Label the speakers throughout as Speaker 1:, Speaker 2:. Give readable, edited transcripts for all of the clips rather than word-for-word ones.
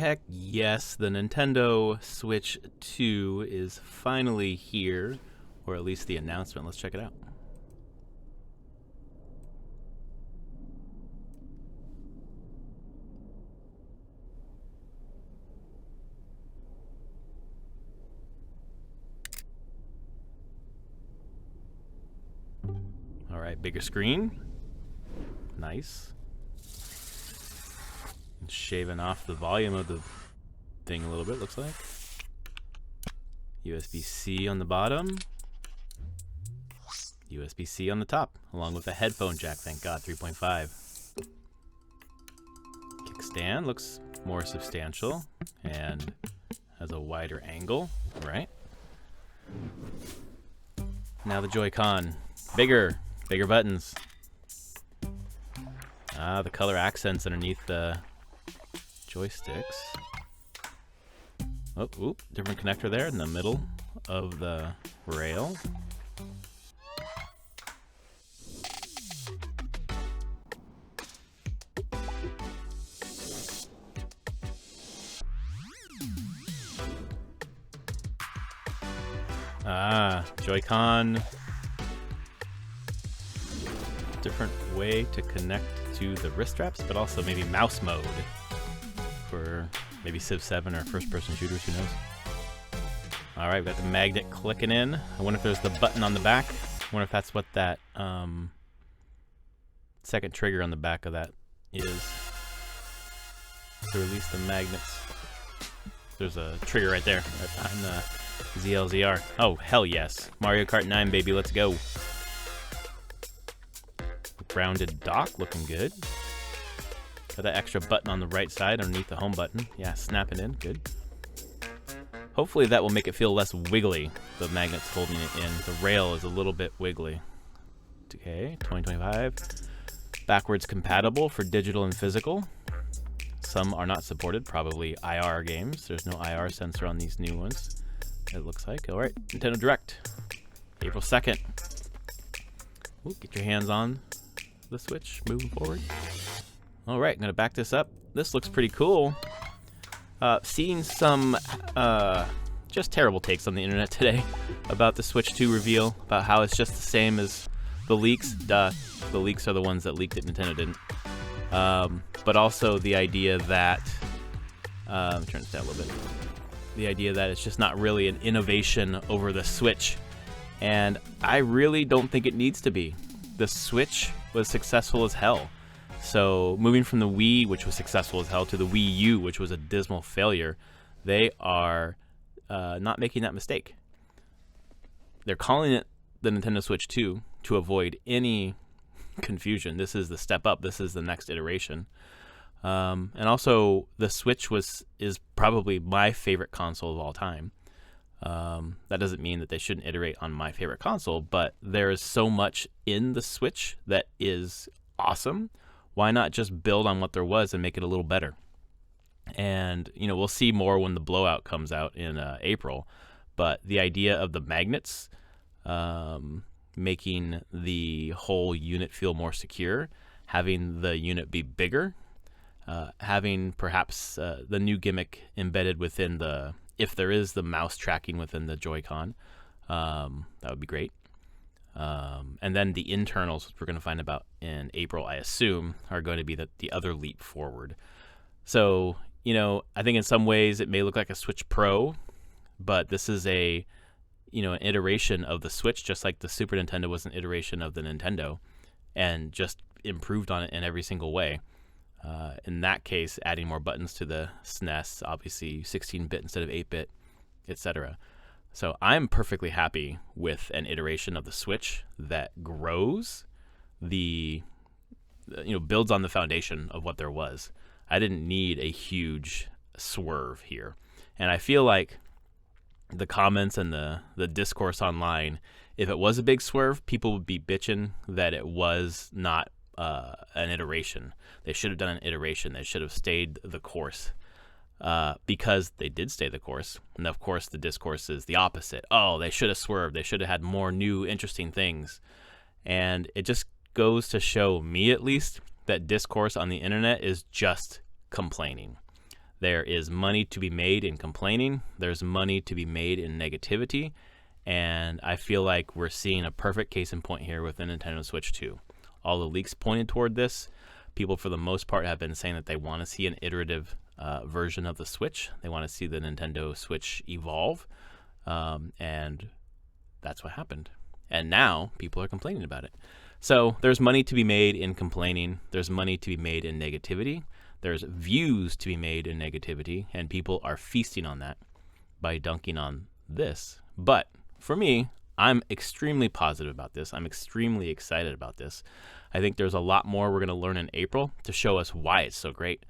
Speaker 1: heck yes, the Nintendo Switch 2 is finally here, or at least the announcement. Let's check it out. All right, bigger screen. Nice. Shaving off the volume of the thing a little bit, looks like. USB-C on the bottom. USB-C on the top, along with a headphone jack, thank God, 3.5. Kickstand looks more substantial and has a wider angle, right? Now the Joy-Con. Bigger buttons. Ah, the color accents underneath the joysticks. Oh, oop, different connector there in the middle of the rail. Ah, Joy-Con. Different way to connect to the wrist straps, but also maybe mouse mode for maybe Civ 7 or first-person shooters, who knows. All right, we've got the magnet clicking in. I wonder if there's the button on the back. I wonder if that's what that second trigger on the back of that is to release the magnets. There's a trigger right there, right behind the ZLZR. Oh, hell yes. Mario Kart 9, baby, let's go. Grounded dock, looking good. Got that extra button on the right side underneath the home button. Yeah, snapping in, good. Hopefully that will make it feel less wiggly, the magnets holding it in. The rail is a little bit wiggly. Okay, 2025. Backwards compatible for digital and physical. Some are not supported, probably IR games. There's no IR sensor on these new ones, it looks like. All right, Nintendo Direct, April 2nd. Ooh, get your hands on the Switch, moving forward. All right, I'm gonna back this up. This looks pretty cool. Seeing some just terrible takes on the internet today about the Switch 2 reveal, about how it's just the same as the leaks. Duh, the leaks are the ones that leaked it, Nintendo didn't. But also the idea that, turn this down a little bit. The idea that it's just not really an innovation over the Switch. And I really don't think it needs to be. The Switch was successful as hell. So moving from the Wii, which was successful as hell, to the Wii U, which was a dismal failure, they are not making that mistake. They're calling it the Nintendo Switch 2 to avoid any confusion. This is the step up. This is the next iteration. And also, the Switch is probably my favorite console of all time. That doesn't mean that they shouldn't iterate on my favorite console, but there is so much in the Switch that is awesome. Why not just build on what there was and make it a little better? And, you know, we'll see more when the blowout comes out in April. But the idea of the magnets making the whole unit feel more secure, having the unit be bigger, having perhaps the new gimmick embedded within the, if there is the mouse tracking within the Joy-Con, that would be great. And then the internals, which we're going to find about in April, I assume, are going to be the other leap forward. So, you know, I think in some ways it may look like a Switch Pro, but this is an iteration of the Switch, just like the Super Nintendo was an iteration of the Nintendo, and just improved on it in every single way. In that case, adding more buttons to the SNES, obviously 16-bit instead of 8-bit, etc. So I'm perfectly happy with an iteration of the Switch that grows builds on the foundation of what there was. I didn't need a huge swerve here. And I feel like the comments and the discourse online, if it was a big swerve, people would be bitching that it was not an iteration. They should have done an iteration. They should have stayed the course. Because they did stay the course. And of course, the discourse is the opposite. Oh, they should have swerved. They should have had more new, interesting things. And it just goes to show me, at least, that discourse on the internet is just complaining. There is money to be made in complaining. There's money to be made in negativity. And I feel like we're seeing a perfect case in point here with the Nintendo Switch 2. All the leaks pointed toward this. People, for the most part, have been saying that they want to see an iterative version of the Switch. They want to see the Nintendo Switch evolve. And that's what happened. And now people are complaining about it. So there's money to be made in complaining. There's money to be made in negativity. There's views to be made in negativity. And people are feasting on that by dunking on this. But for me, I'm extremely positive about this. I'm extremely excited about this. I think there's a lot more we're going to learn in April to show us why it's so great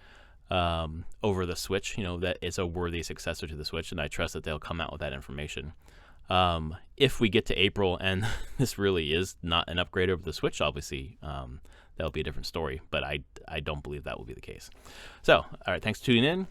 Speaker 1: over the Switch, that it's a worthy successor to the Switch, and I trust that they'll come out with that information. If we get to April and this really is not an upgrade over the Switch, obviously, that'll be a different story, but I don't believe that will be the case. So, all right, thanks for tuning in.